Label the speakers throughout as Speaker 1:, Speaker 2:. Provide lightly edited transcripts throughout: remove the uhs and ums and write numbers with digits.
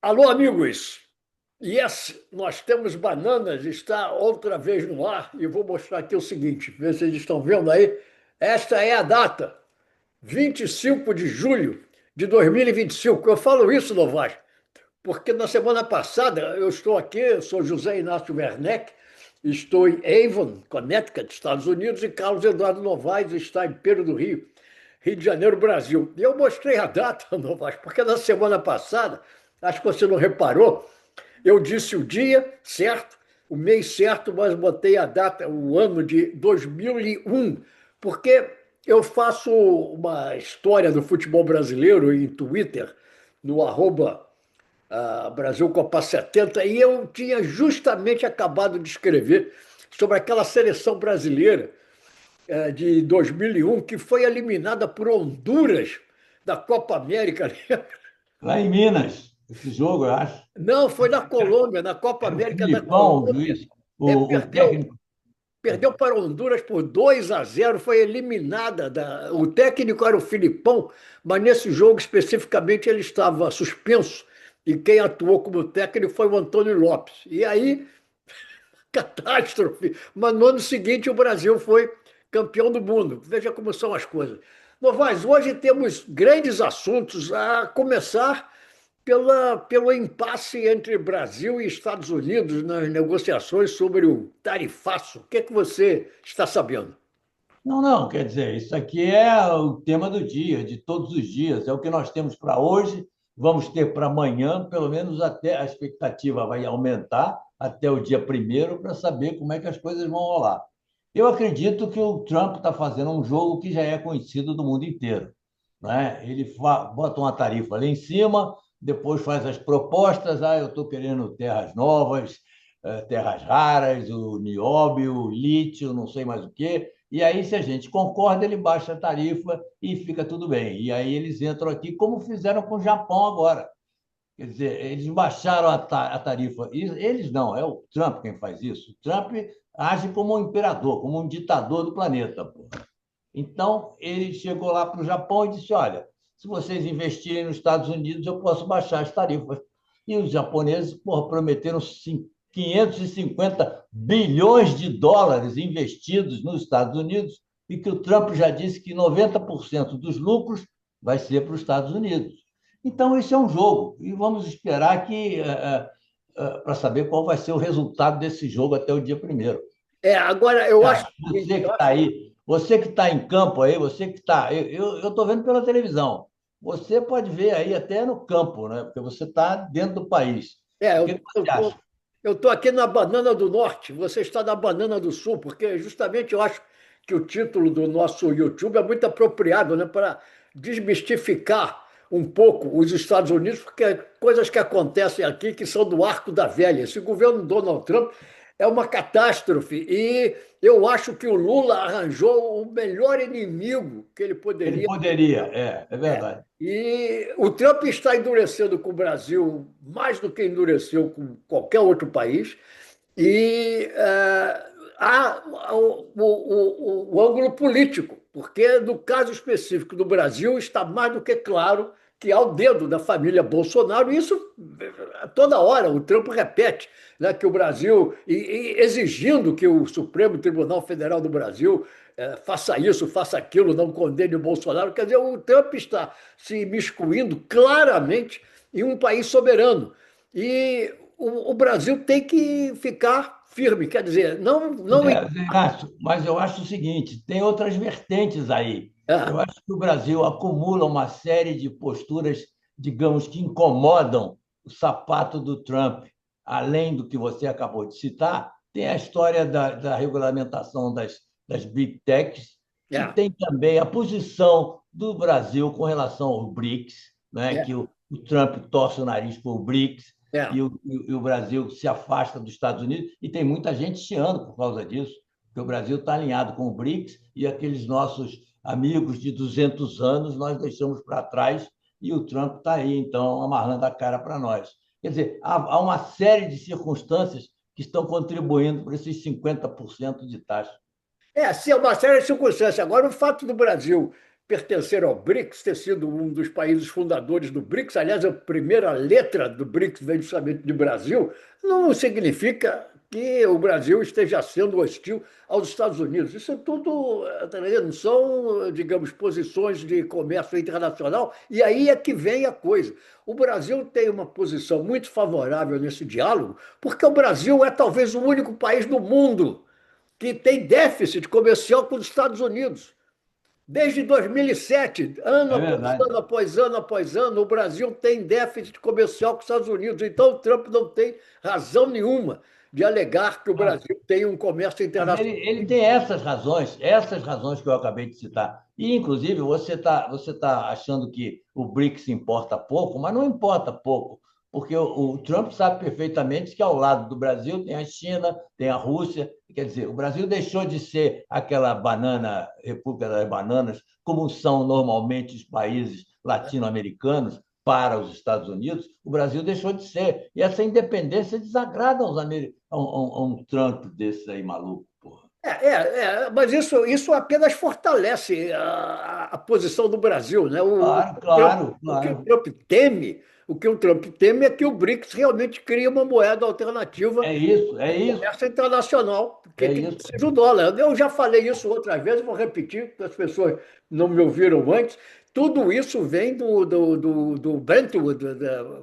Speaker 1: Alô, amigos! Yes, nós temos bananas, está outra vez no ar e vou mostrar aqui o seguinte, vê se vocês estão vendo aí. Esta é a data, 25 de julho de 2025. Eu falo isso, Novaes, porque na semana passada eu estou aqui, eu sou José Inácio Werneck, estou em Avon, Connecticut, Estados Unidos, e Carlos Eduardo Novaes está em Pedro do Rio, Rio de Janeiro, Brasil. E eu mostrei a data, Novaes, porque na semana passada, acho que você não reparou, eu disse o dia certo, o mês certo, mas botei a data, o ano de 2001, porque eu faço uma história do futebol brasileiro em Twitter, no arroba Brasil Copa 70, e eu tinha justamente acabado de escrever sobre aquela seleção brasileira de 2001 que foi eliminada por Honduras da Copa América.
Speaker 2: Lá em Minas, esse jogo, eu acho.
Speaker 1: Não, foi na Colômbia, na Copa
Speaker 2: Era o
Speaker 1: América da
Speaker 2: Filipão, o
Speaker 1: Colômbia.
Speaker 2: juiz,
Speaker 1: É,
Speaker 2: o técnico.
Speaker 1: perdeu para Honduras por 2-0, foi eliminada. O técnico era o Filipão, mas nesse jogo especificamente ele estava suspenso e quem atuou como técnico foi o Antônio Lopes. E aí, catástrofe. Mas no ano seguinte o Brasil foi campeão do mundo. Veja como são as coisas. Novaes, hoje temos grandes assuntos, a começar pelo impasse entre Brasil e Estados Unidos nas negociações sobre o tarifaço. O que é que você está sabendo?
Speaker 2: Não, não, quer dizer, isso aqui é o tema do dia, de todos os dias. É o que nós temos para hoje, vamos ter para amanhã, pelo menos até a expectativa vai aumentar até o dia primeiro para saber como é que as coisas vão rolar. Eu acredito que o Trump está fazendo um jogo que já é conhecido do mundo inteiro, né? Ele bota uma tarifa ali em cima, depois faz as propostas, eu estou querendo terras novas, terras raras, o nióbio, o lítio, não sei mais o quê. E aí, se a gente concorda, ele baixa a tarifa e fica tudo bem. E aí eles entram aqui, como fizeram com o Japão agora. Quer dizer, eles baixaram a tarifa. Eles não, é o Trump quem faz isso. O Trump age como um imperador, como um ditador do planeta. Pô. Então, ele chegou lá para o Japão e disse: olha, se vocês investirem nos Estados Unidos, eu posso baixar as tarifas. E os japoneses, porra, prometeram 550 bilhões de dólares investidos nos Estados Unidos e que o Trump já disse que 90% dos lucros vai ser para os Estados Unidos. Então, isso é um jogo e vamos esperar para saber qual vai ser o resultado desse jogo até o dia primeiro.
Speaker 1: Agora eu acho
Speaker 2: Cara,
Speaker 1: o seguinte,
Speaker 2: você que está aí, você que está em campo aí, você que está. Eu estou vendo pela televisão. Você pode ver aí até no campo, né? Porque você está dentro do país. O que
Speaker 1: eu
Speaker 2: que você
Speaker 1: estou
Speaker 2: acha?
Speaker 1: eu tô aqui na Banana do Norte, você está na Banana do Sul, porque justamente eu acho que o título do nosso YouTube é muito apropriado, né, para desmistificar um pouco os Estados Unidos, porque coisas que acontecem aqui que são do arco da velha. Esse governo Donald Trump é uma catástrofe e eu acho que o Lula arranjou o melhor inimigo que ele
Speaker 2: Ele
Speaker 1: poderia.
Speaker 2: poderia, é
Speaker 1: É.
Speaker 2: verdade.
Speaker 1: E o Trump está endurecendo com o Brasil mais do que endureceu com qualquer outro país. E há o ângulo político, porque no caso específico do Brasil está mais do que claro que há o dedo da família Bolsonaro, e isso toda hora o Trump repete, né, que o Brasil, e exigindo que o Supremo Tribunal Federal do Brasil faça isso, faça aquilo, não condene o Bolsonaro. Quer dizer, o Trump está se imiscuindo claramente em um país soberano. E o Brasil tem que ficar firme, quer dizer, não, não.
Speaker 2: Zé Inácio, mas eu acho o seguinte: tem outras vertentes aí. Eu
Speaker 1: Ah,
Speaker 2: acho que o Brasil acumula uma série de posturas, digamos, que incomodam o sapato do Trump. Além do que você acabou de citar, tem a história da regulamentação das Big Techs, e
Speaker 1: é,
Speaker 2: tem também a posição do Brasil com relação ao BRICS, né,
Speaker 1: é,
Speaker 2: que o Trump torce o nariz para o BRICS
Speaker 1: é.
Speaker 2: e o Brasil se afasta dos Estados Unidos, e tem muita gente chiando por causa disso, porque o Brasil está alinhado com o BRICS e aqueles nossos amigos de 200 anos nós deixamos para trás e o Trump está aí, então, amarrando a cara para nós. Quer dizer, há uma série de circunstâncias que estão contribuindo para esses 50% de taxa.
Speaker 1: Sim, é uma série de circunstâncias. Agora, o fato do Brasil pertencer ao BRICS, ter sido um dos países fundadores do BRICS, aliás, a primeira letra do BRICS vem justamente do Brasil, não significa que o Brasil esteja sendo hostil aos Estados Unidos. Isso é tudo, não são, digamos, posições de comércio internacional, e aí é que vem a coisa. O Brasil tem uma posição muito favorável nesse diálogo, porque o Brasil é talvez o único país do mundo que tem déficit comercial com os Estados Unidos. Desde 2007, ano
Speaker 2: É
Speaker 1: após
Speaker 2: verdade.
Speaker 1: ano, após ano, após ano, o Brasil tem déficit comercial com os Estados Unidos. Então, o Trump não tem razão nenhuma de alegar que o
Speaker 2: Ah,
Speaker 1: Brasil tem um comércio
Speaker 2: mas
Speaker 1: internacional.
Speaker 2: ele tem essas razões que eu acabei de citar. E, inclusive, você tá achando que o BRICS importa pouco, mas não importa pouco, porque o Trump sabe perfeitamente que ao lado do Brasil tem a China, tem a Rússia. Quer dizer, o Brasil deixou de ser aquela banana, República das Bananas, como são normalmente os países latino-americanos para os Estados Unidos, o Brasil deixou de ser. E essa independência desagrada a um Trump desses aí maluco, porra.
Speaker 1: Mas isso apenas fortalece a posição do Brasil, né?
Speaker 2: Claro,
Speaker 1: Trump-
Speaker 2: claro,
Speaker 1: o que o
Speaker 2: claro.
Speaker 1: Trump teme, o que o Trump teme é que o BRICS realmente crie uma moeda alternativa
Speaker 2: É isso, é
Speaker 1: ao
Speaker 2: isso,
Speaker 1: comércio internacional, porque
Speaker 2: é
Speaker 1: tem que
Speaker 2: isso.
Speaker 1: ser o dólar. Eu já falei isso outras vezes, vou repetir, porque as pessoas não me ouviram antes. Tudo isso vem do Brentwood,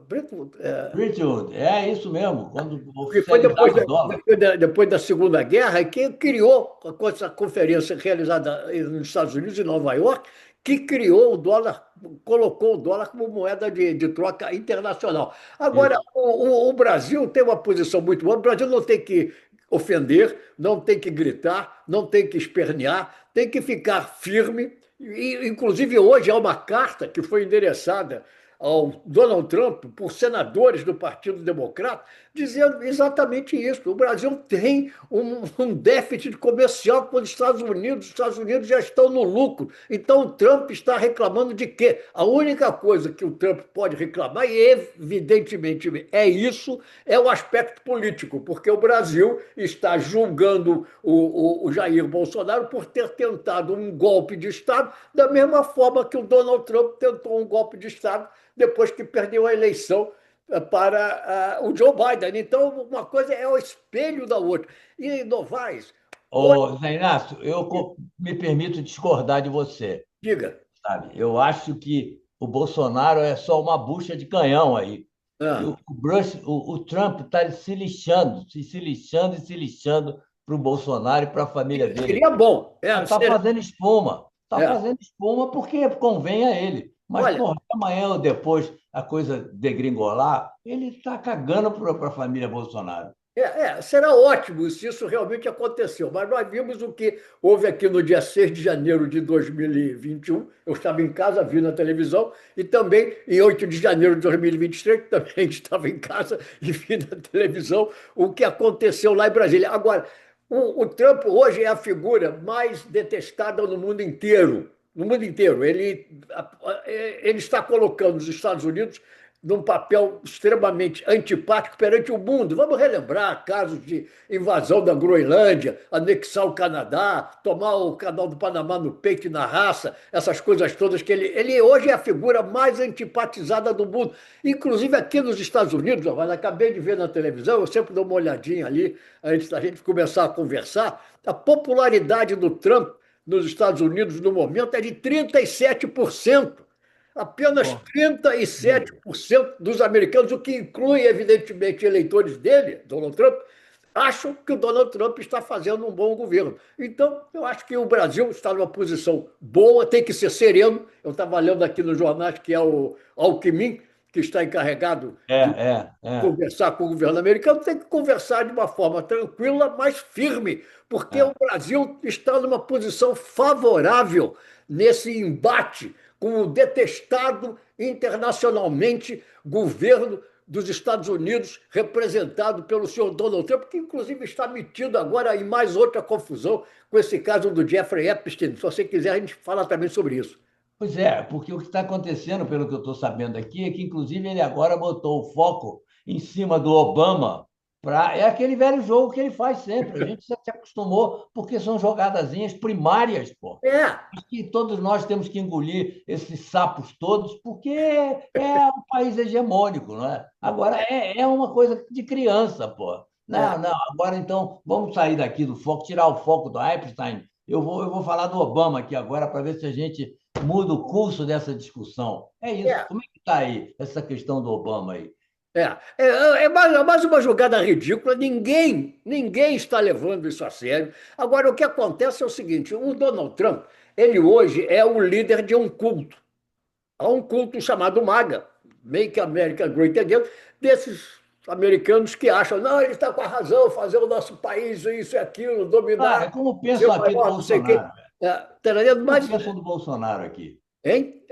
Speaker 1: Brentwood,
Speaker 2: Brentwood, é isso mesmo, quando
Speaker 1: que foi
Speaker 2: oficializava o dólar.
Speaker 1: depois da Segunda Guerra, que criou essa conferência realizada nos Estados Unidos, em Nova York, que criou o dólar, colocou o dólar como moeda de troca internacional. Agora,
Speaker 2: Isso.
Speaker 1: o Brasil tem uma posição muito boa, o Brasil não tem que ofender, não tem que gritar, não tem que espernear, tem que ficar firme. E, inclusive, hoje há uma carta que foi endereçada ao Donald Trump por senadores do Partido Democrata, dizendo exatamente isso. O Brasil tem um déficit comercial com os Estados Unidos já estão no lucro. Então o Trump está reclamando de quê? A única coisa que o Trump pode reclamar, e evidentemente é isso, é o aspecto político, porque o Brasil está julgando o Jair Bolsonaro por ter tentado um golpe de Estado, da mesma forma que o Donald Trump tentou um golpe de Estado depois que perdeu a eleição para o Joe Biden. Então, uma coisa é o espelho da outra. E Novaes, hoje,
Speaker 2: Ô, Zé Inácio, me permito discordar de você,
Speaker 1: diga.
Speaker 2: sabe? Eu acho que o Bolsonaro é só uma bucha de canhão aí. E
Speaker 1: Ah,
Speaker 2: o Trump está se lixando e se lixando para o Bolsonaro e para a família dele.
Speaker 1: seria bom.
Speaker 2: Está fazendo espuma. Está
Speaker 1: É.
Speaker 2: fazendo espuma porque convém a ele. Mas,
Speaker 1: Olha,
Speaker 2: porra, amanhã ou depois a coisa degringolar, ele está cagando para a família Bolsonaro.
Speaker 1: será ótimo se isso realmente aconteceu, mas nós vimos o que houve aqui no dia 6 de janeiro de 2021. Eu estava em casa, vi na televisão, e também em 8 de janeiro de 2023, que também estava em casa e vi na televisão o que aconteceu lá em Brasília. Agora, o Trump hoje é a figura mais detestada no mundo inteiro. No mundo inteiro. Ele está colocando os Estados Unidos num papel extremamente antipático perante o mundo. Vamos relembrar casos de invasão da Groenlândia, anexar o Canadá, tomar o Canal do Panamá no peito e na raça, essas coisas todas que ele hoje é a figura mais antipatizada do mundo. Inclusive aqui nos Estados Unidos, mas acabei de ver na televisão, eu sempre dou uma olhadinha ali antes da gente começar a conversar, a popularidade do Trump nos Estados Unidos no momento é de 37%. Apenas
Speaker 2: Bom, e-
Speaker 1: 37% dos americanos, o que inclui, evidentemente, eleitores dele, Donald Trump, acham que o Donald Trump está fazendo um bom governo. Então, eu acho que o Brasil está numa posição boa, tem que ser sereno. Eu estava lendo aqui nos jornais que é o Alckmin, que está encarregado de
Speaker 2: é,
Speaker 1: conversar com o governo americano, tem que conversar de uma forma tranquila, mas firme, porque o
Speaker 2: é.
Speaker 1: Brasil está numa posição favorável nesse embate com o detestado internacionalmente governo dos Estados Unidos, representado pelo senhor Donald Trump, que inclusive está metido agora em mais outra confusão com esse caso do Jeffrey Epstein. Se você quiser, a gente fala também sobre isso.
Speaker 2: Pois é, porque o que está acontecendo, pelo que eu estou sabendo aqui, é que, inclusive, ele agora botou o foco em cima do Obama É aquele velho jogo que ele faz sempre. A gente já se acostumou, porque são jogadazinhas primárias, pô.
Speaker 1: É,
Speaker 2: Acho que todos nós temos que engolir esses sapos todos, porque é um país hegemônico, não é? Agora, é uma coisa de criança, pô.
Speaker 1: é,
Speaker 2: Não, não, agora então vamos sair daqui do foco, tirar o foco do Einstein. Eu vou falar do Obama aqui agora para ver se a gente muda o curso dessa discussão. É isso.
Speaker 1: é.
Speaker 2: Como é que está aí essa questão do Obama aí?
Speaker 1: É mais uma jogada ridícula, ninguém está levando isso a sério. Agora, o que acontece é o seguinte: o Donald Trump, ele hoje é o líder de um culto. Há um culto chamado MAGA, Make America Great Again, desses americanos que acham, não, ele está com a razão, fazer o nosso país isso e aquilo,
Speaker 2: Ah,
Speaker 1: dominar,
Speaker 2: é como
Speaker 1: ser
Speaker 2: pensam
Speaker 1: o
Speaker 2: aqui do
Speaker 1: maior, não sei o quê.
Speaker 2: Bolsonaro.
Speaker 1: Tá entendendo?
Speaker 2: Como
Speaker 1: Mas
Speaker 2: pensam do Bolsonaro aqui.
Speaker 1: hein?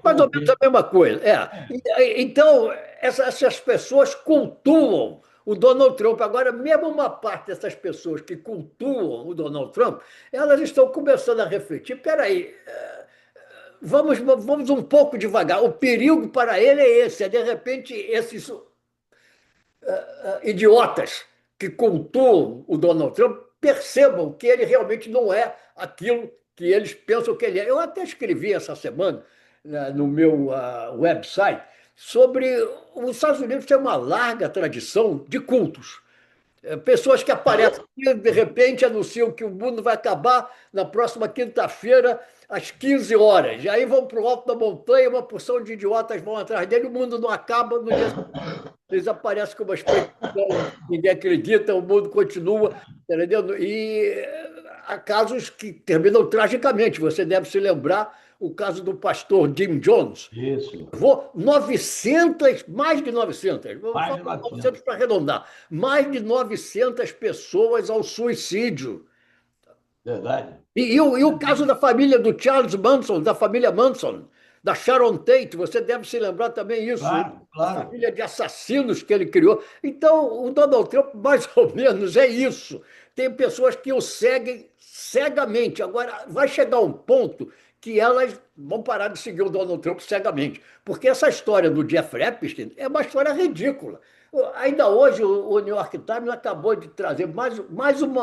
Speaker 1: Mais ou
Speaker 2: Como
Speaker 1: menos a
Speaker 2: pensam.
Speaker 1: mesma coisa. Então, essas pessoas cultuam o Donald Trump. Agora, mesmo uma parte dessas pessoas que cultuam o Donald Trump, elas estão começando a refletir. Peraí, vamos um pouco devagar. O perigo para ele é esse, é de repente esses idiotas que cultuam o Donald Trump percebam que ele realmente não é aquilo que eles pensam que ele é. Eu até escrevi essa semana, né, no meu website sobre os Estados Unidos têm uma larga tradição de cultos. Pessoas que aparecem e, de repente, anunciam que o mundo vai acabar na próxima quinta-feira, às 15 horas. E aí vão para o alto da montanha, uma porção de idiotas vão atrás dele, o mundo não acaba no dia. Eles aparecem com uma explicação, ninguém acredita, o mundo continua, tá entendendo? E há casos que terminam tragicamente. Você deve se lembrar o caso do pastor Jim Jones.
Speaker 2: Isso.
Speaker 1: Vou 900, mais de 900, vou
Speaker 2: Mais
Speaker 1: falar
Speaker 2: de 900.
Speaker 1: 900 para arredondar, mais de 900 pessoas ao suicídio.
Speaker 2: Verdade.
Speaker 1: E o caso da família do Charles Manson, da família Manson, da Sharon Tate, você deve se lembrar também isso,
Speaker 2: Claro,
Speaker 1: a
Speaker 2: claro.
Speaker 1: família de assassinos que ele criou. Então, o Donald Trump, mais ou menos, é isso. Tem pessoas que o seguem cegamente. Agora, vai chegar um ponto que elas vão parar de seguir o Donald Trump cegamente. Porque essa história do Jeffrey Epstein é uma história ridícula. Ainda hoje, o New York Times acabou de trazer mais um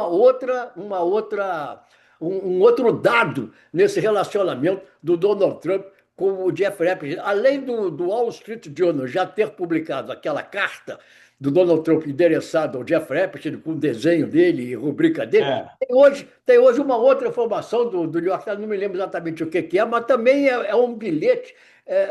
Speaker 1: outro dado nesse relacionamento do Donald Trump com o Jeffrey Epstein. Além do Wall Street Journal já ter publicado aquela carta do Donald Trump endereçado ao Jeffrey Epstein, com o desenho dele e rubrica dele,
Speaker 2: É.
Speaker 1: tem hoje uma outra informação do New York Times, não me lembro exatamente o que é, mas também é um bilhete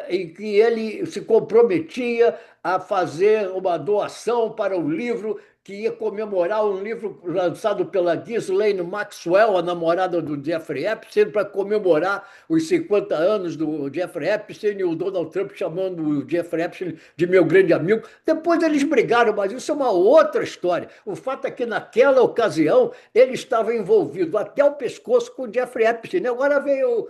Speaker 1: em que ele se comprometia a fazer uma doação para um livro que ia comemorar um livro lançado pela Ghislaine Maxwell, a namorada do Jeffrey Epstein, para comemorar os 50 anos do Jeffrey Epstein e o Donald Trump chamando o Jeffrey Epstein de meu grande amigo. Depois eles brigaram, mas isso é uma outra história. O fato é que naquela ocasião ele estava envolvido até o pescoço com o Jeffrey Epstein. Agora veio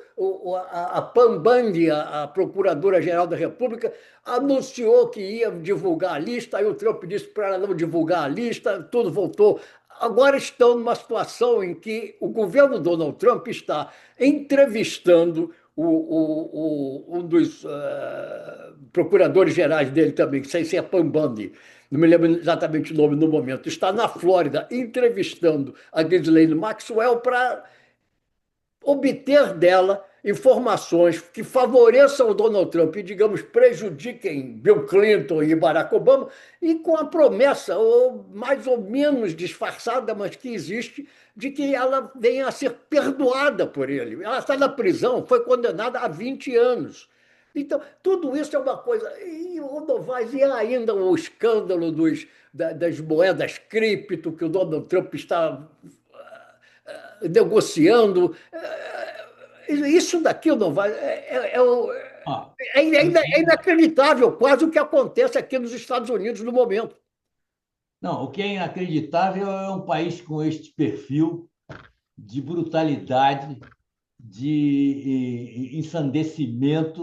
Speaker 1: a Pam Bundy, a Procuradora-Geral da República, anunciou que ia divulgar a lista, aí o Trump disse para ela não divulgar a lista, tudo voltou. Agora estão numa situação em que o governo Donald Trump está entrevistando um dos procuradores gerais dele também, que sei se é Pam Bundy, não me lembro exatamente o nome no momento, está na Flórida entrevistando a Ghislaine Maxwell para obter dela informações que favoreçam o Donald Trump e, digamos, prejudiquem Bill Clinton e Barack Obama, e com a promessa, ou mais ou menos disfarçada, mas que existe, de que ela venha a ser perdoada por ele. Ela está na prisão, foi condenada a 20 anos. Então, tudo isso é uma coisa. E o Novaes, e ainda o escândalo das moedas cripto, que o Donald Trump está negociando. Isso daqui não vai.
Speaker 2: Ah,
Speaker 1: É inacreditável quase o que acontece aqui nos Estados Unidos no momento.
Speaker 2: não, o que é inacreditável é um país com este perfil de brutalidade, de ensandecimento,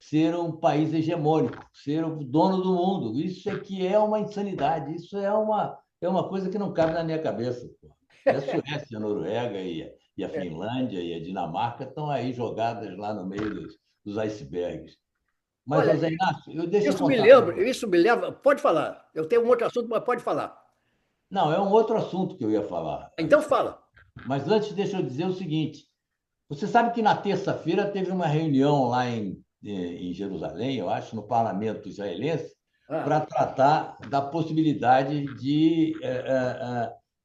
Speaker 2: ser um país hegemônico, ser o dono do mundo. Isso é que é uma insanidade, isso é uma coisa que não cabe na minha cabeça. Pô. E a Suécia, a Noruega e a Finlândia e a Dinamarca estão aí jogadas lá no meio dos icebergs. Mas,
Speaker 1: Olha,
Speaker 2: José Inácio, deixa eu
Speaker 1: isso me
Speaker 2: contar para
Speaker 1: lembra,
Speaker 2: você.
Speaker 1: isso me leva. Pode falar. Eu tenho um outro assunto, mas pode falar.
Speaker 2: Não, é um outro assunto que eu ia falar,
Speaker 1: Então
Speaker 2: Alexandre.
Speaker 1: fala.
Speaker 2: Mas antes, deixa eu dizer o seguinte: você sabe que na terça-feira teve uma reunião lá em Jerusalém, eu acho, no parlamento israelense,
Speaker 1: Ah,
Speaker 2: para tratar da possibilidade de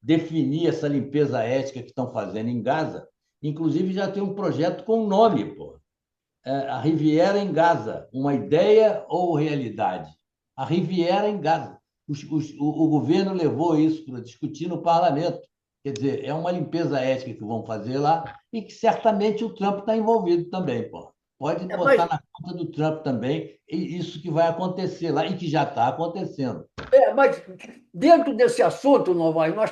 Speaker 2: definir essa limpeza étnica que estão fazendo em Gaza. Inclusive, já tem um projeto com nome, pô. A Riviera em Gaza, uma ideia ou realidade? A Riviera em Gaza. O governo levou isso para discutir no parlamento. Quer dizer, é uma limpeza ética que vão fazer lá e que certamente o Trump está envolvido também, pô. Pode
Speaker 1: mas,
Speaker 2: botar na conta do Trump também isso que vai acontecer lá e que já está acontecendo.
Speaker 1: mas dentro desse assunto, Novaes, nós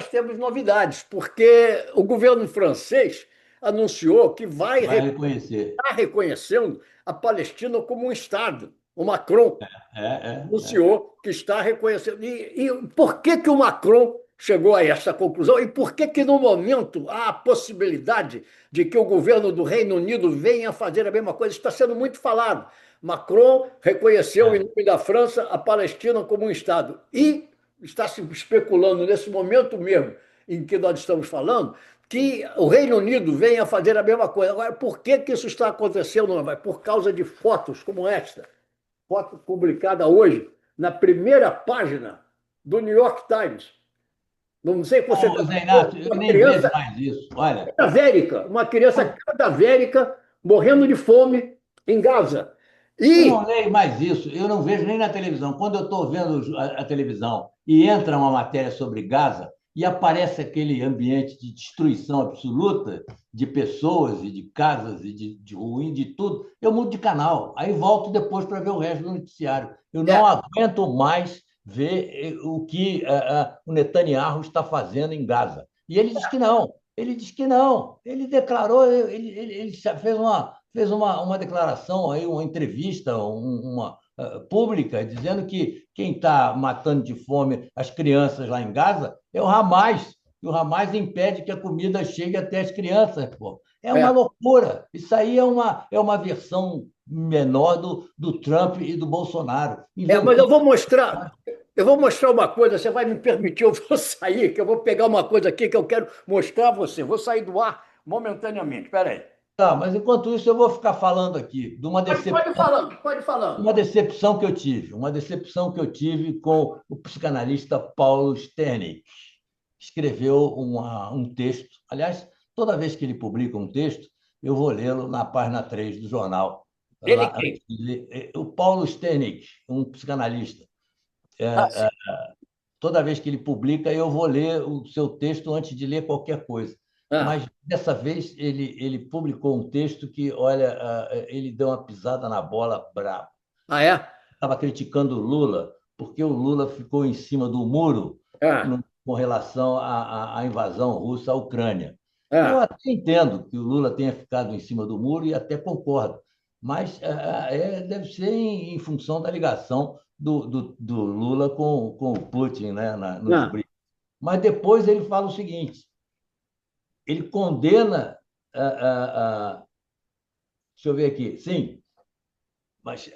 Speaker 1: temos novidades, porque o governo francês anunciou que vai
Speaker 2: Vai reconhecer.
Speaker 1: estar reconhecendo a Palestina como um Estado. O Macron
Speaker 2: É.
Speaker 1: anunciou que está reconhecendo. E por que, que o Macron chegou a essa conclusão? E por que, que, no momento, há a possibilidade de que o governo do Reino Unido venha fazer a mesma coisa? Está sendo muito falado. Macron reconheceu, em
Speaker 2: É.
Speaker 1: nome da França, a Palestina como um Estado. E está se especulando, nesse momento mesmo em que nós estamos falando, que o Reino Unido venha fazer a mesma coisa. Agora, por que, que isso está acontecendo? Não vai? Por causa de fotos como esta foto publicada hoje na primeira página do New York Times. Não sei se você
Speaker 2: Ô,
Speaker 1: está
Speaker 2: Zé
Speaker 1: vendo
Speaker 2: Inácio, eu
Speaker 1: uma
Speaker 2: nem vejo
Speaker 1: criança
Speaker 2: mais isso. Olha,
Speaker 1: cadavérica, uma criança cadavérica morrendo de fome em Gaza.
Speaker 2: eu
Speaker 1: E
Speaker 2: não leio mais isso, eu não vejo nem na televisão. Quando eu estou vendo a televisão e entra uma matéria sobre Gaza e aparece aquele ambiente de destruição absoluta de pessoas e de casas e de ruim, de tudo, eu mudo de canal. Aí volto depois para ver o resto do noticiário. Eu não
Speaker 1: é,
Speaker 2: aguento mais ver o que o Netanyahu está fazendo em Gaza. E ele diz que não. Ele diz que não. Ele declarou, ele fez uma declaração, aí, uma entrevista, uma pública, dizendo que quem está matando de fome as crianças lá em Gaza é o Hamas, e o Hamas impede que a comida chegue até as crianças. Pô. É uma
Speaker 1: é,
Speaker 2: loucura. Isso aí é uma versão menor do Trump e do Bolsonaro.
Speaker 1: mas
Speaker 2: Inventou.
Speaker 1: eu vou mostrar uma coisa, você vai me permitir, eu vou sair, que eu vou pegar uma coisa aqui que eu quero mostrar a você. Vou sair do ar momentaneamente. Espera aí.
Speaker 2: Tá, mas enquanto isso eu vou ficar falando aqui de uma
Speaker 1: Pode ir
Speaker 2: decepção.
Speaker 1: falando, pode ir falando.
Speaker 2: Uma decepção que eu tive com o psicanalista Paulo Sternik. Escreveu um texto. Aliás, toda vez que ele publica um texto, eu vou lê-lo na página 3 do jornal.
Speaker 1: Ele
Speaker 2: Lá,
Speaker 1: quem?
Speaker 2: o Paulo Sternik, um psicanalista.
Speaker 1: Ah,
Speaker 2: É,
Speaker 1: sim.
Speaker 2: toda vez que ele publica, eu vou ler o seu texto antes de ler qualquer coisa.
Speaker 1: Ah,
Speaker 2: Mas dessa vez ele publicou um texto que, olha, ele deu uma pisada na bola brava.
Speaker 1: é?
Speaker 2: Estava criticando o Lula, porque o Lula ficou em cima do muro
Speaker 1: Ah,
Speaker 2: com relação à invasão russa à Ucrânia. Eu
Speaker 1: ah.
Speaker 2: até entendo que o Lula tenha ficado em cima do muro e até concordo, mas deve ser em função da ligação do Lula com o Putin, né, nos
Speaker 1: Ah.
Speaker 2: BRICS. Mas depois ele fala o seguinte: ele condena. Deixa eu ver aqui, sim, mas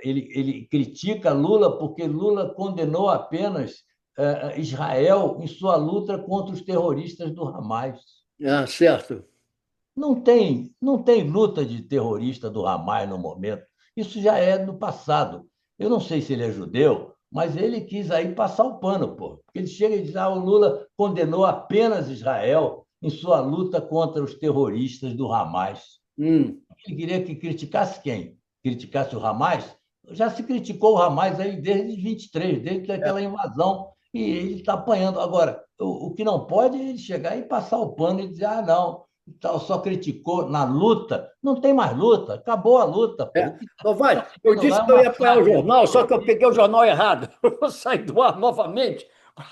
Speaker 2: ele critica Lula porque Lula condenou apenas Israel em sua luta contra os terroristas do Hamas.
Speaker 1: Ah, certo.
Speaker 2: Não tem luta de terrorista do Hamas no momento. Isso já é do passado. Eu não sei se ele é judeu, mas ele quis aí passar o pano, pô. Ele chega e diz: o Lula condenou apenas Israel em sua luta contra os terroristas do Hamas.
Speaker 1: Hum.
Speaker 2: Ele queria que criticasse quem? Criticasse o Hamas? Já se criticou o Hamas aí desde 23, desde aquela invasão, e ele está apanhando. Agora, o que não pode é ele chegar e passar o pano e dizer: não, só criticou na luta. Não tem mais luta, acabou a luta. Pô.
Speaker 1: É.
Speaker 2: O que está
Speaker 1: Ô, vai, eu
Speaker 2: acontecendo lá
Speaker 1: disse
Speaker 2: é
Speaker 1: que eu
Speaker 2: um
Speaker 1: ia apoiar o
Speaker 2: massacre de
Speaker 1: jornal, só que eu
Speaker 2: terroristas.
Speaker 1: peguei o jornal errado. Eu vou sair do ar novamente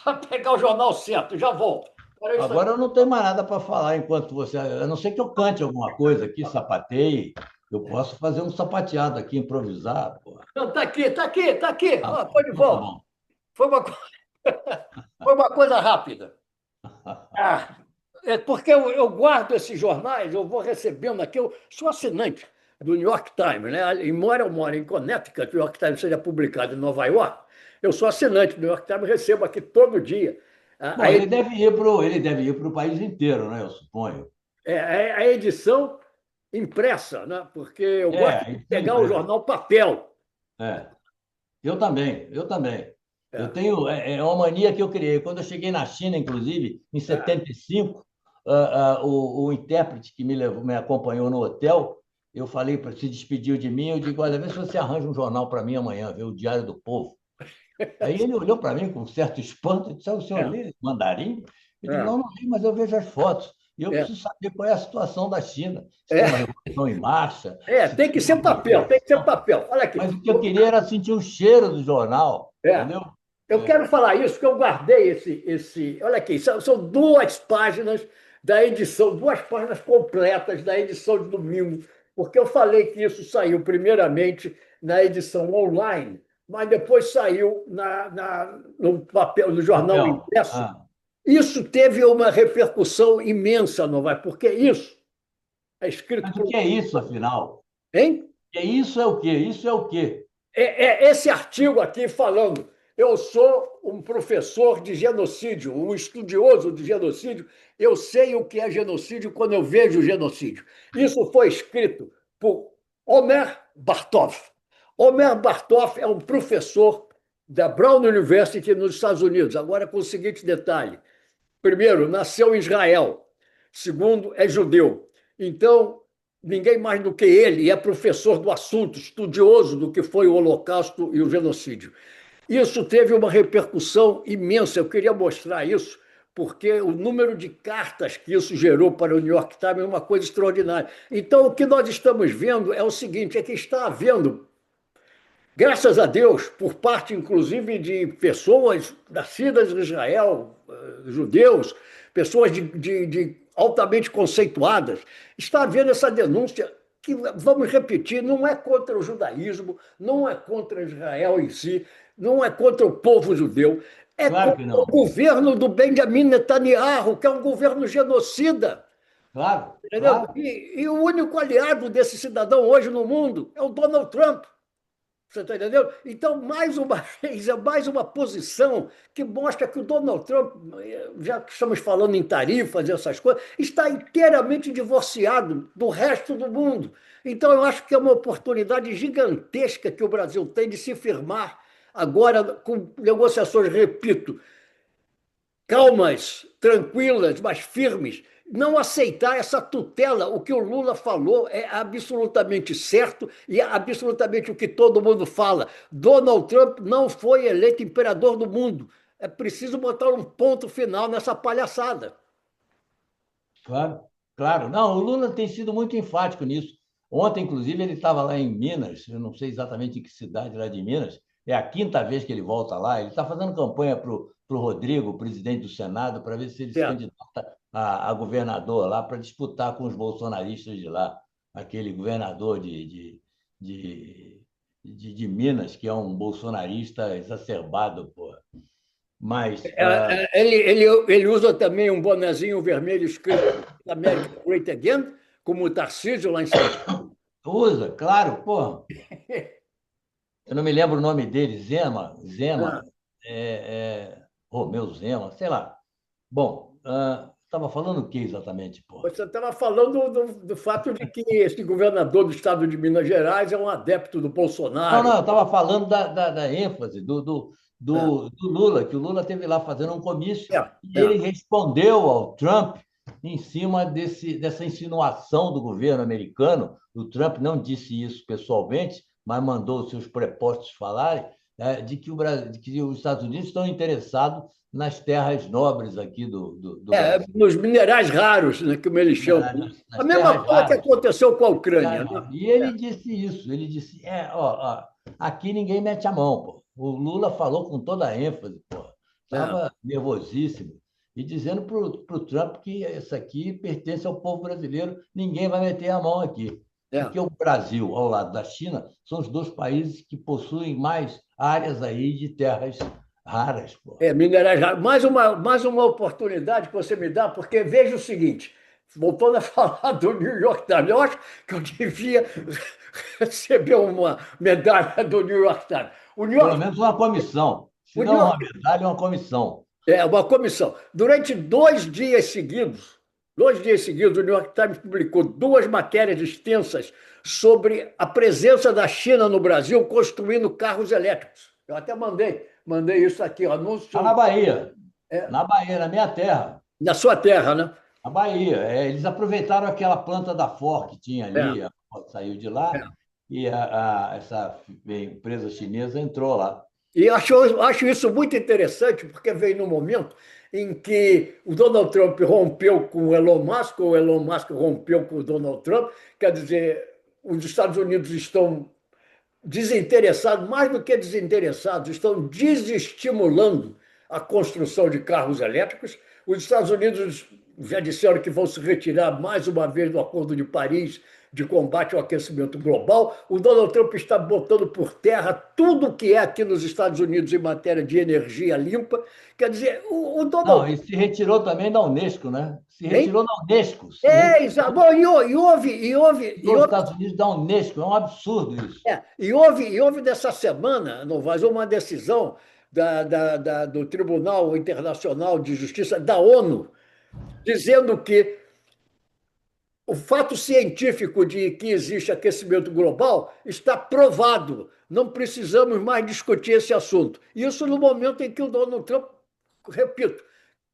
Speaker 1: para pegar o jornal certo. Já volto. Para isso
Speaker 2: Agora
Speaker 1: aqui.
Speaker 2: eu não tenho mais nada para falar enquanto você. A não ser que eu cante alguma coisa aqui, sapateie. Eu posso fazer um sapateado aqui, improvisar. Pô.
Speaker 1: Não, tá aqui, tá aqui, tá aqui.
Speaker 2: Tá
Speaker 1: Ó,
Speaker 2: bom,
Speaker 1: pode
Speaker 2: então tá
Speaker 1: volta.
Speaker 2: bom.
Speaker 1: Foi uma, co- foi uma coisa rápida. Ah, é porque eu guardo esses jornais, eu vou recebendo aqui. Eu sou assinante do New York Times, né? Embora eu moro em Connecticut, o New York Times seja publicado em Nova York, eu sou assinante do New York Times, recebo aqui todo dia. A,
Speaker 2: Bom,
Speaker 1: a
Speaker 2: ele deve ir para o país inteiro, né? Eu suponho.
Speaker 1: a edição impressa, né? Porque eu gosto
Speaker 2: É,
Speaker 1: de
Speaker 2: isso é
Speaker 1: pegar o
Speaker 2: impresso.
Speaker 1: jornal papel.
Speaker 2: É. Eu também, eu também. Eu
Speaker 1: É,
Speaker 2: tenho, é uma mania que eu criei. Quando eu cheguei na China, inclusive, em
Speaker 1: é,
Speaker 2: 75, o intérprete que me acompanhou no hotel, eu falei para se despediu de mim, eu digo, olha, vê se você arranja um jornal para mim amanhã, ver o Diário do Povo. Aí ele olhou para mim com um certo espanto e disse, o senhor
Speaker 1: é,
Speaker 2: lê mandarim? Eu digo,
Speaker 1: é,
Speaker 2: não, não li, mas eu vejo as fotos. E eu
Speaker 1: é.
Speaker 2: preciso saber qual é a situação da China, se tem uma
Speaker 1: É,
Speaker 2: revolução em marcha, se
Speaker 1: tem que
Speaker 2: tem
Speaker 1: ser
Speaker 2: uma
Speaker 1: papel, tem que ser
Speaker 2: proteção.
Speaker 1: papel. Olha aqui.
Speaker 2: Mas o que eu queria era sentir o cheiro do jornal,
Speaker 1: É,
Speaker 2: entendeu?
Speaker 1: eu
Speaker 2: É.
Speaker 1: quero falar isso, porque eu guardei esse. Olha aqui, são duas páginas da edição, duas páginas completas da edição de domingo, porque eu falei que isso saiu primeiramente na edição online, mas depois saiu no papel, no jornal
Speaker 2: Papel.
Speaker 1: impresso.
Speaker 2: Ah.
Speaker 1: Isso teve uma repercussão imensa, não vai? Porque isso é escrito
Speaker 2: Mas o
Speaker 1: por.
Speaker 2: que é isso, afinal?
Speaker 1: Hein?
Speaker 2: Isso é o quê? Isso é o quê?
Speaker 1: É esse artigo aqui falando, eu sou um professor de genocídio, um estudioso de genocídio, eu sei o que é genocídio quando eu vejo genocídio. Isso foi escrito por Omer Bartov. Omer Bartov é um professor da Brown University nos Estados Unidos. Agora, com o seguinte detalhe: primeiro, nasceu em Israel. Segundo, é judeu. Então, ninguém mais do que ele é professor do assunto, estudioso do que foi o Holocausto e o genocídio. Isso teve uma repercussão imensa. Eu queria mostrar isso, porque o número de cartas que isso gerou para o New York Times é uma coisa extraordinária. Então, o que nós estamos vendo é o seguinte: é que está havendo, graças a Deus, por parte inclusive de pessoas nascidas em Israel, judeus, pessoas de altamente conceituadas, está havendo essa denúncia que, vamos repetir, não é contra o judaísmo, não é contra Israel em si, não é contra o povo judeu, é
Speaker 2: Claro
Speaker 1: contra
Speaker 2: que
Speaker 1: o
Speaker 2: não.
Speaker 1: governo do Benjamin Netanyahu, que é um governo genocida.
Speaker 2: Claro,
Speaker 1: Entendeu?
Speaker 2: claro,
Speaker 1: E o único aliado desse cidadão hoje no mundo é o Donald Trump. Você está entendendo? Então, mais uma vez, é mais uma posição que mostra que o Donald Trump, já que estamos falando em tarifas e essas coisas, está inteiramente divorciado do resto do mundo. Então, eu acho que é uma oportunidade gigantesca que o Brasil tem de se firmar agora com negociações, repito, calmas, tranquilas, mas firmes, não aceitar essa tutela. O que o Lula falou é absolutamente certo e é absolutamente o que todo mundo fala. Donald Trump não foi eleito imperador do mundo. É preciso botar um ponto final nessa palhaçada.
Speaker 2: claro, claro. Não, o Lula tem sido muito enfático nisso. Ontem, inclusive, ele estava lá em Minas, eu não sei exatamente em que cidade lá de Minas, é a quinta vez que ele volta lá. Ele está fazendo campanha para o Rodrigo, o presidente do Senado, para ver se ele se
Speaker 1: Certo.
Speaker 2: candidata a governador lá, para disputar com os bolsonaristas de lá. Aquele governador de, de Minas, que é um bolsonarista exacerbado, pô. Mas
Speaker 1: Ele usa também um bonezinho vermelho escrito America Great Again, como o Tarcísio lá em São Paulo.
Speaker 2: usa, claro, pô. Eu não me lembro o nome dele, Zema, Romeu Zema, sei lá. Bom, estava falando o que exatamente, pô?
Speaker 1: Você estava falando do fato de que esse governador do estado de Minas Gerais é um adepto do
Speaker 2: Não,
Speaker 1: Bolsonaro.
Speaker 2: não, eu estava falando da ênfase
Speaker 1: É,
Speaker 2: do Lula, que o Lula teve lá fazendo um comício
Speaker 1: é,
Speaker 2: e
Speaker 1: é,
Speaker 2: ele respondeu ao Trump em cima dessa insinuação do governo americano. O Trump não disse isso pessoalmente, mas mandou os seus prepostos falarem, de que de que os Estados Unidos estão interessados nas terras nobres aqui do Brasil,
Speaker 1: nos minerais raros, né, como eles chamam. A
Speaker 2: nas
Speaker 1: mesma
Speaker 2: terras
Speaker 1: coisa que
Speaker 2: raras.
Speaker 1: aconteceu com a Ucrânia. Né?
Speaker 2: E ele disse isso, ele disse, aqui ninguém mete a mão, pô. O Lula falou com toda a ênfase, pô.
Speaker 1: É,
Speaker 2: Estava nervosíssimo. E dizendo para o Trump que isso aqui pertence ao povo brasileiro, ninguém vai meter a mão aqui.
Speaker 1: é,
Speaker 2: Porque o Brasil, ao lado da China, são os dois países que possuem mais áreas aí de terras raras, pô.
Speaker 1: minerais raros. Mais uma oportunidade que você me dá, porque veja o seguinte, voltando a falar do New York Times, eu acho que eu devia receber uma medalha do New York Times. O New
Speaker 2: Pelo
Speaker 1: York,
Speaker 2: menos uma comissão. Se
Speaker 1: o New
Speaker 2: não uma
Speaker 1: York
Speaker 2: medalha, uma comissão.
Speaker 1: É, uma comissão. Durante 2 dias seguidos, o New York Times publicou 2 matérias extensas sobre a presença da China no Brasil construindo carros elétricos. Eu até mandei isso aqui, ó,
Speaker 2: Está na
Speaker 1: anúncio
Speaker 2: Bahia. Na Bahia, na minha terra.
Speaker 1: na sua terra, né?
Speaker 2: Na Bahia. Eles aproveitaram aquela planta da Ford que tinha
Speaker 1: É,
Speaker 2: ali, a Ford saiu de lá,
Speaker 1: é.
Speaker 2: e essa empresa chinesa entrou lá.
Speaker 1: E acho isso muito interessante, porque veio no momento em que o Donald Trump rompeu com o Elon Musk, ou o Elon Musk rompeu com o Donald Trump, quer dizer, os Estados Unidos estão desinteressados, mais do que desinteressados, estão desestimulando a construção de carros elétricos. Os Estados Unidos já disseram que vão se retirar mais uma vez do Acordo de Paris de combate ao aquecimento global. O Donald Trump está botando por terra tudo que é aqui nos Estados Unidos em matéria de energia limpa. Quer dizer, o
Speaker 2: Não,
Speaker 1: Donald
Speaker 2: e se retirou também da Unesco, né? Se
Speaker 1: Trump.
Speaker 2: retirou da Unesco. Se
Speaker 1: É,
Speaker 2: retirou
Speaker 1: exato. Bom,
Speaker 2: dos Estados Unidos da Unesco. É um absurdo isso.
Speaker 1: e houve dessa semana, Novaes, uma decisão do Tribunal Internacional de Justiça da ONU, dizendo que o fato científico de que existe aquecimento global está provado. Não precisamos mais discutir esse assunto. Isso no momento em que o Donald Trump, repito,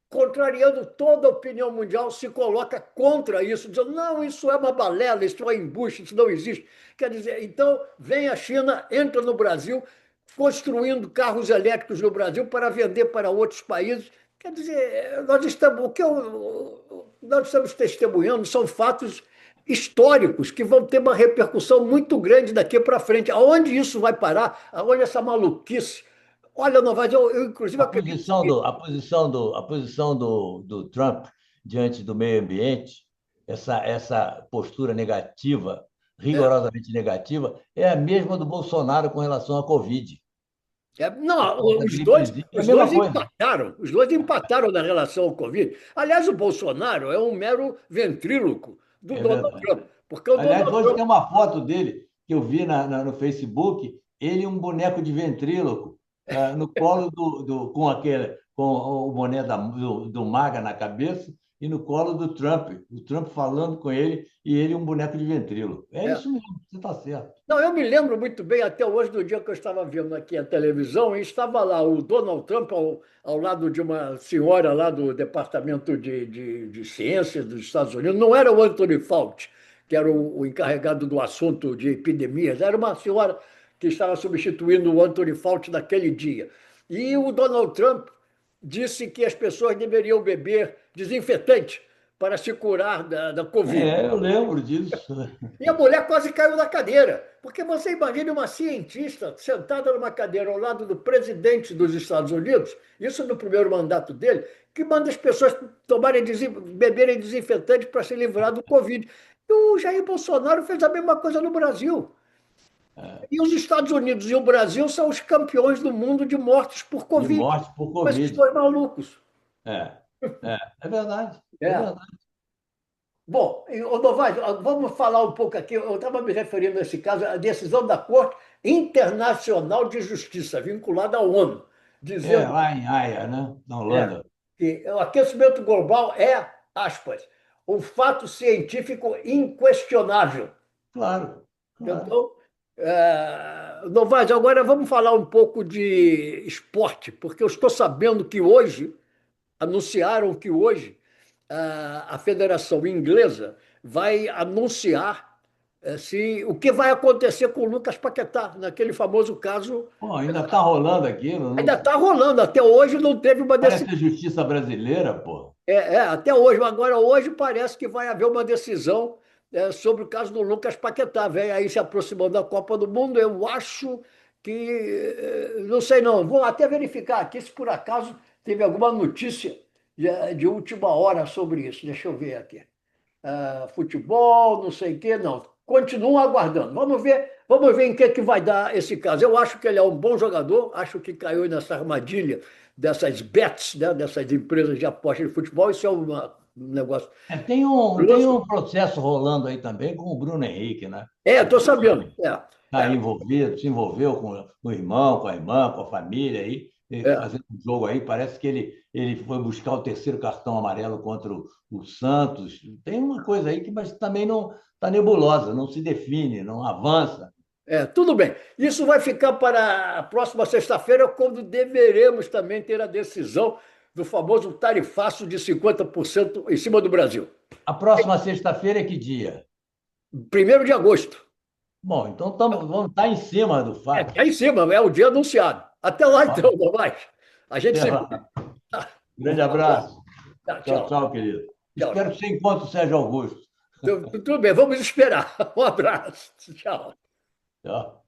Speaker 1: contrariando toda a opinião mundial, se coloca contra isso, dizendo, não, isso é uma balela, isso é embuste, isso não existe. Quer dizer, então, vem a China, entra no Brasil, construindo carros elétricos no Brasil para vender para outros países. Quer dizer, nós estamos testemunhando são fatos históricos que vão ter uma repercussão muito grande daqui para frente. Aonde isso vai parar? Aonde essa maluquice? Olha, Novaes, eu inclusive acredito que
Speaker 2: A posição do Trump diante do meio ambiente, essa postura negativa, rigorosamente negativa, é a mesma do Bolsonaro com relação à Covid. A
Speaker 1: não,
Speaker 2: tal da
Speaker 1: os dois,
Speaker 2: gripezinha é a
Speaker 1: os
Speaker 2: mesma
Speaker 1: dois
Speaker 2: coisa.
Speaker 1: empataram, os dois empataram na relação ao Covid. Aliás, o Bolsonaro é um mero ventríloco do
Speaker 2: É
Speaker 1: Donald
Speaker 2: verdade.
Speaker 1: Trump, porque o
Speaker 2: Aliás,
Speaker 1: Donald
Speaker 2: hoje
Speaker 1: Trump
Speaker 2: tem uma foto dele que eu vi no Facebook, ele e um boneco de ventríloco, no colo com o boné do Maga na cabeça e no colo do Trump. O Trump falando com ele e ele um boneco de ventríloco. É
Speaker 1: é,
Speaker 2: isso mesmo, você está certo.
Speaker 1: não, eu me lembro muito bem, até hoje, do dia que eu estava vendo aqui a televisão, e estava lá o Donald Trump ao lado de uma senhora lá do Departamento de Ciências dos Estados Unidos. Não era o Anthony Fauci, que era o encarregado do assunto de epidemias, era uma senhora que estava substituindo o Anthony Fauci naquele dia. E o Donald Trump disse que as pessoas deveriam beber desinfetante para se curar da Covid.
Speaker 2: Eu lembro disso.
Speaker 1: E a mulher quase caiu da cadeira, porque você imagina uma cientista sentada numa cadeira ao lado do presidente dos Estados Unidos, isso no primeiro mandato dele, que manda as pessoas beberem desinfetante para se livrar do Covid. E o Jair Bolsonaro fez a mesma coisa no Brasil. E os Estados Unidos e o Brasil são os campeões do mundo de mortes por
Speaker 2: De
Speaker 1: Covid.
Speaker 2: morte por
Speaker 1: Com esses
Speaker 2: Covid.
Speaker 1: dois malucos.
Speaker 2: É, é verdade. É
Speaker 1: É.
Speaker 2: verdade.
Speaker 1: Bom, ô Novaes, vamos falar um pouco aqui. Eu estava me referindo nesse caso à decisão da Corte Internacional de Justiça, vinculada à ONU, dizendo
Speaker 2: Lá em Haia, né? Na
Speaker 1: é,
Speaker 2: Holanda.
Speaker 1: que o aquecimento global é, aspas, um fato científico inquestionável.
Speaker 2: Claro, claro.
Speaker 1: Então, Novaes, agora vamos falar um pouco de esporte, porque eu estou sabendo que hoje, anunciaram que hoje a Federação Inglesa vai anunciar se o que vai acontecer com o Lucas Paquetá, naquele famoso caso.
Speaker 2: Pô, ainda está rolando aquilo,
Speaker 1: Ainda
Speaker 2: não...
Speaker 1: está rolando, até hoje não teve uma
Speaker 2: Parece
Speaker 1: decisão.
Speaker 2: a justiça brasileira, pô.
Speaker 1: Até hoje, agora hoje parece que vai haver uma decisão sobre o caso do Lucas Paquetá. Vem aí se aproximando da Copa do Mundo. Eu acho que. Não sei, não. Vou até verificar aqui se por acaso teve alguma notícia de última hora sobre isso. Deixa eu ver aqui. Futebol, não sei o quê, não. Continuam aguardando. Vamos ver em que vai dar esse caso. Eu acho que ele é um bom jogador, acho que caiu nessa armadilha dessas bets, né, dessas empresas de aposta de futebol. Isso é um negócio
Speaker 2: Tem
Speaker 1: curioso.
Speaker 2: um processo rolando aí também com o Bruno Henrique, né?
Speaker 1: Estou sabendo.
Speaker 2: Está envolvido, se envolveu com o irmão, com a irmã, com a família aí.
Speaker 1: É,
Speaker 2: fazendo um jogo aí. Parece que ele foi buscar o terceiro cartão amarelo contra o Santos. Tem uma coisa aí que mas também não está nebulosa, não se define, não avança.
Speaker 1: tudo bem. Isso vai ficar para a próxima sexta-feira, quando deveremos também ter a decisão do famoso tarifaço de 50% em cima do Brasil.
Speaker 2: A próxima sexta-feira é que dia?
Speaker 1: 1º de agosto.
Speaker 2: Bom, então vamos estar em cima do fato.
Speaker 1: É em cima, é o dia anunciado. Até lá, então, Tomás. A gente
Speaker 2: Até
Speaker 1: se
Speaker 2: lá.
Speaker 1: vê.
Speaker 2: Grande
Speaker 1: Um abraço.
Speaker 2: abraço.
Speaker 1: Tchau,
Speaker 2: Tchau,
Speaker 1: tchau.
Speaker 2: tchau, querido.
Speaker 1: Tchau,
Speaker 2: Espero que
Speaker 1: tchau.
Speaker 2: você encontre o Sérgio Augusto.
Speaker 1: Tudo bem, vamos esperar. Um abraço. Tchau.
Speaker 2: Tchau.